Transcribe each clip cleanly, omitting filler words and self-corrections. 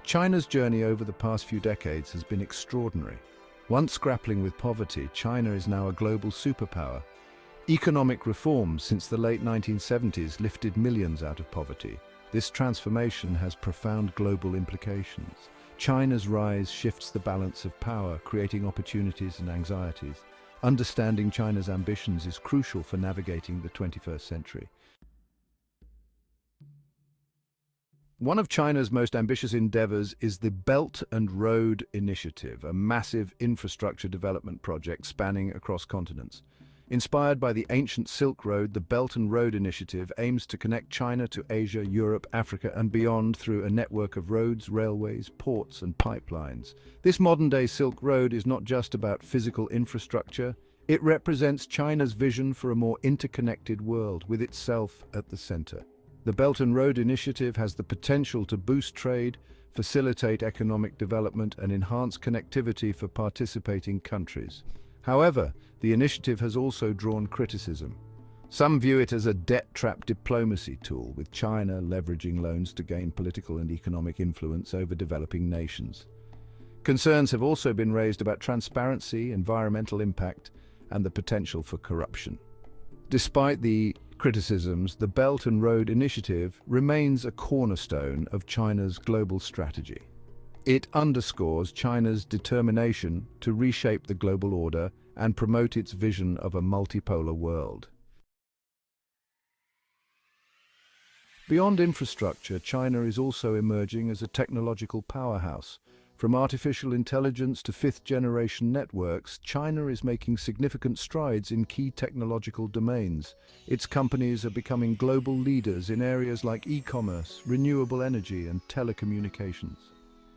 China's journey over the past few decades has been extraordinary. Once grappling with poverty, China is now a global superpower. Economic reforms since the late 1970s lifted millions out of poverty. This transformation has profound global implications. China's rise shifts the balance of power, creating opportunities and anxieties. Understanding China's ambitions is crucial for navigating the 21st century. One of China's most ambitious endeavors is the Belt and Road Initiative, a massive infrastructure development project spanning across continents. Inspired by the ancient Silk Road, the Belt and Road Initiative aims to connect China to Asia, Europe, Africa, and beyond through a network of roads, railways, ports, and pipelines. This modern-day Silk Road is not just about physical infrastructure. It represents China's vision for a more interconnected world, with itself at the center. The Belt and Road Initiative has the potential to boost trade, facilitate economic development, and enhance connectivity for participating countries. However, the initiative has also drawn criticism. Some view it as a debt-trap diplomacy tool, with China leveraging loans to gain political and economic influence over developing nations. Concerns have also been raised about transparency, environmental impact, and the potential for corruption. Despite the criticisms, the Belt and Road Initiative remains a cornerstone of China's global strategy. It underscores China's determination to reshape the global order and promote its vision of a multipolar world. Beyond infrastructure, China is also emerging as a technological powerhouse. From artificial intelligence to fifth-generation networks, China is making significant strides in key technological domains. Its companies are becoming global leaders in areas like e-commerce, renewable energy, and telecommunications.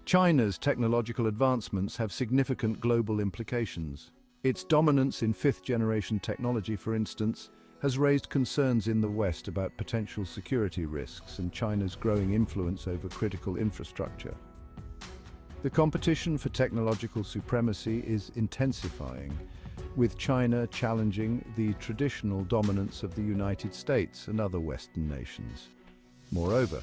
China's technological advancements have significant global implications. Its dominance in fifth-generation technology, for instance, has raised concerns in the West about potential security risks and China's growing influence over critical infrastructure. The competition for technological supremacy is intensifying, with China challenging the traditional dominance of the United States and other Western nations. Moreover,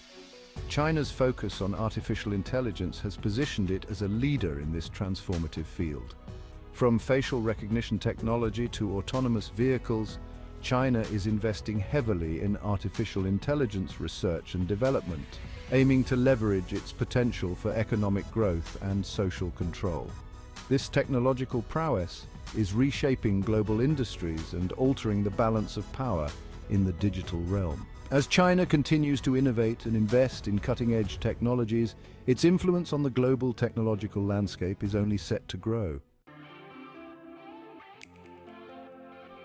China's focus on artificial intelligence has positioned it as a leader in this transformative field. From facial recognition technology to autonomous vehicles, China is investing heavily in artificial intelligence research and development, aiming to leverage its potential for economic growth and social control. This technological prowess is reshaping global industries and altering the balance of power in the digital realm. As China continues to innovate and invest in cutting-edge technologies, its influence on the global technological landscape is only set to grow.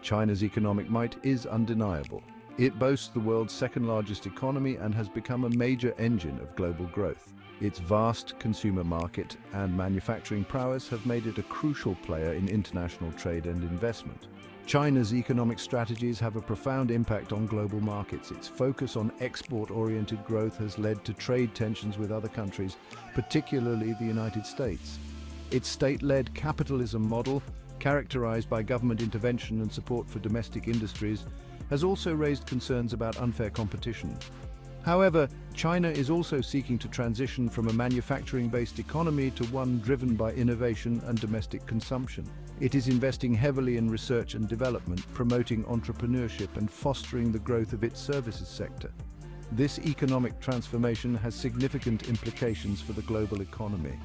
China's economic might is undeniable. It boasts the world's second-largest economy and has become a major engine of global growth. Its vast consumer market and manufacturing prowess have made it a crucial player in international trade and investment. China's economic strategies have a profound impact on global markets. Its focus on export-oriented growth has led to trade tensions with other countries, particularly the United States. Its state-led capitalism model, characterized by government intervention and support for domestic industries, has also raised concerns about unfair competition. However, China is also seeking to transition from a manufacturing-based economy to one driven by innovation and domestic consumption. It is investing heavily in research and development, promoting entrepreneurship and fostering the growth of its services sector. This economic transformation has significant implications for the global economy.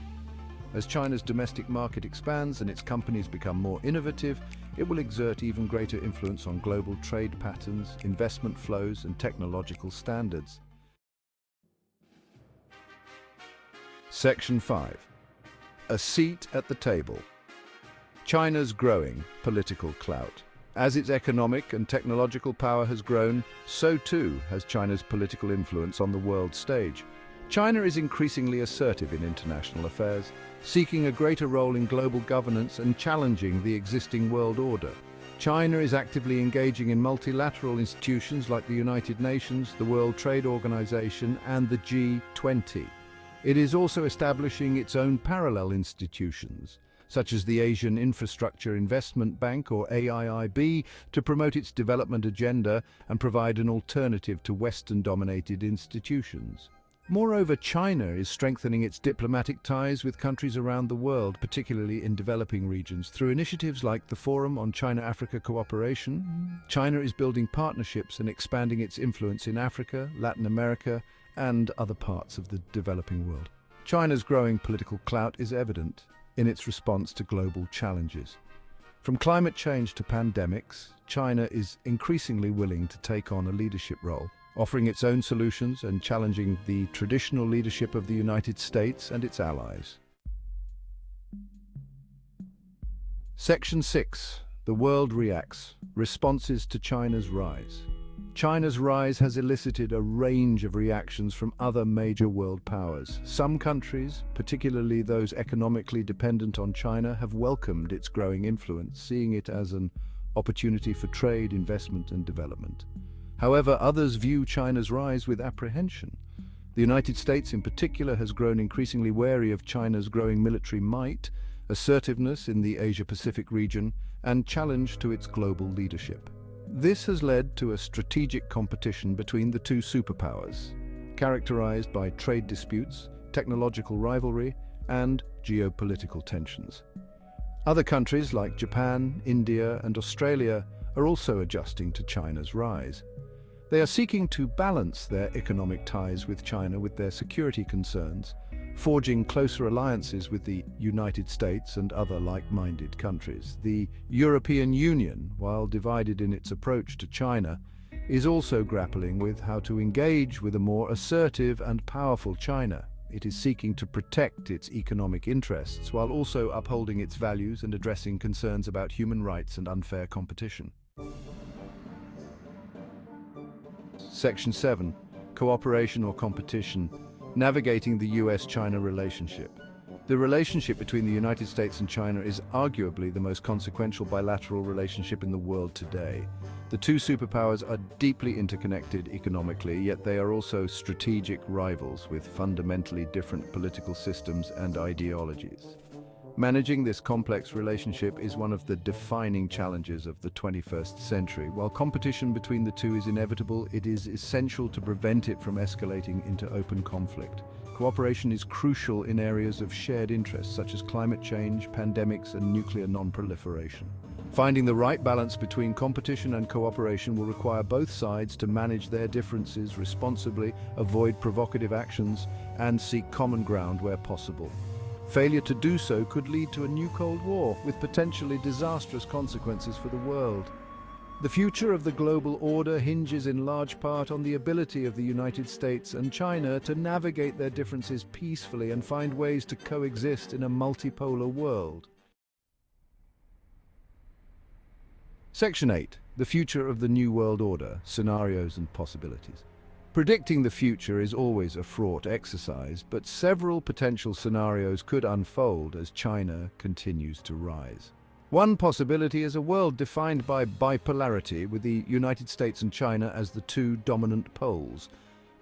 As China's domestic market expands and its companies become more innovative, it will exert even greater influence on global trade patterns, investment flows, and technological standards. Section 5. A seat at the table. China's growing political clout. As its economic and technological power has grown, so too has China's political influence on the world stage. China is increasingly assertive in international affairs, seeking a greater role in global governance and challenging the existing world order. China is actively engaging in multilateral institutions like the United Nations, the World Trade Organization, and the G20. It is also establishing its own parallel institutions, such as the Asian Infrastructure Investment Bank or AIIB, to promote its development agenda and provide an alternative to Western-dominated institutions. Moreover, China is strengthening its diplomatic ties with countries around the world, particularly in developing regions. Through initiatives like the Forum on China-Africa Cooperation, China is building partnerships and expanding its influence in Africa, Latin America, and other parts of the developing world. China's growing political clout is evident in its response to global challenges. From climate change to pandemics, China is increasingly willing to take on a leadership role, offering its own solutions and challenging the traditional leadership of the United States and its allies. Section 6. The world reacts. Responses to China's rise. China's rise has elicited a range of reactions from other major world powers. Some countries, particularly those economically dependent on China, have welcomed its growing influence, seeing it as an opportunity for trade, investment, and development. However, others view China's rise with apprehension. The United States in particular has grown increasingly wary of China's growing military might, assertiveness in the Asia-Pacific region, and challenge to its global leadership. This has led to a strategic competition between the two superpowers, characterized by trade disputes, technological rivalry, and geopolitical tensions. Other countries like Japan, India, and Australia are also adjusting to China's rise. They are seeking to balance their economic ties with China with their security concerns, forging closer alliances with the United States and other like-minded countries. The European Union, while divided in its approach to China, is also grappling with how to engage with a more assertive and powerful China. It is seeking to protect its economic interests while also upholding its values and addressing concerns about human rights and unfair competition. Section 7. Cooperation or competition. Navigating the US-China relationship. The relationship between the United States and China is arguably the most consequential bilateral relationship in the world today. The two superpowers are deeply interconnected economically, yet they are also strategic rivals with fundamentally different political systems and ideologies. Managing this complex relationship is one of the defining challenges of the 21st century. While competition between the two is inevitable, it is essential to prevent it from escalating into open conflict. Cooperation is crucial in areas of shared interests such as climate change, pandemics, and nuclear non-proliferation. Finding the right balance between competition and cooperation will require both sides to manage their differences responsibly, avoid provocative actions, and seek common ground where possible. Failure to do so could lead to a new Cold War, with potentially disastrous consequences for the world. The future of the global order hinges in large part on the ability of the United States and China to navigate their differences peacefully and find ways to coexist in a multipolar world. Section 8. The future of the New World Order, scenarios and possibilities. Predicting the future is always a fraught exercise, but several potential scenarios could unfold as China continues to rise. One possibility is a world defined by bipolarity, with the United States and China as the two dominant poles.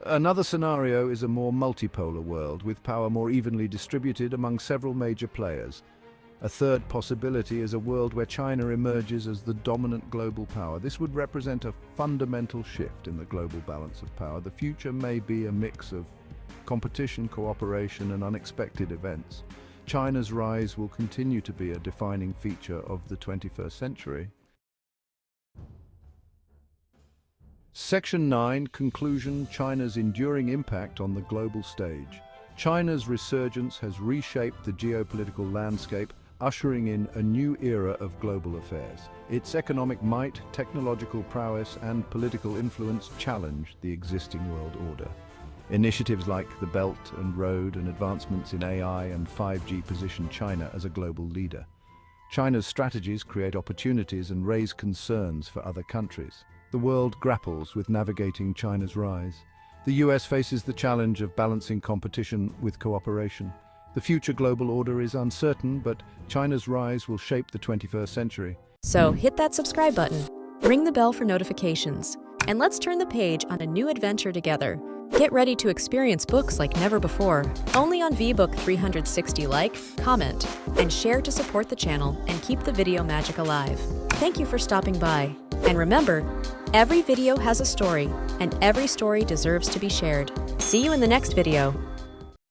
Another scenario is a more multipolar world, with power more evenly distributed among several major players. A third possibility is a world where China emerges as the dominant global power. This would represent a fundamental shift in the global balance of power. The future may be a mix of competition, cooperation, and unexpected events. China's rise will continue to be a defining feature of the 21st century. Section 9. Conclusion. China's enduring impact on the global stage. China's resurgence has reshaped the geopolitical landscape, ushering in a new era of global affairs. Its economic might, technological prowess, and political influence challenge the existing world order. Initiatives like the Belt and Road and advancements in AI and 5G position China as a global leader. China's strategies create opportunities and raise concerns for other countries. The world grapples with navigating China's rise. The US faces the challenge of balancing competition with cooperation. The future global order is uncertain, but China's rise will shape the 21st century. So hit that subscribe button, ring the bell for notifications, and let's turn the page on a new adventure together. Get ready to experience books like never before, only on VBook 360. Like, comment, and share to support the channel and keep the video magic alive. Thank you for stopping by. And remember, Every video has a story, and every story deserves to be shared. See you in the next video.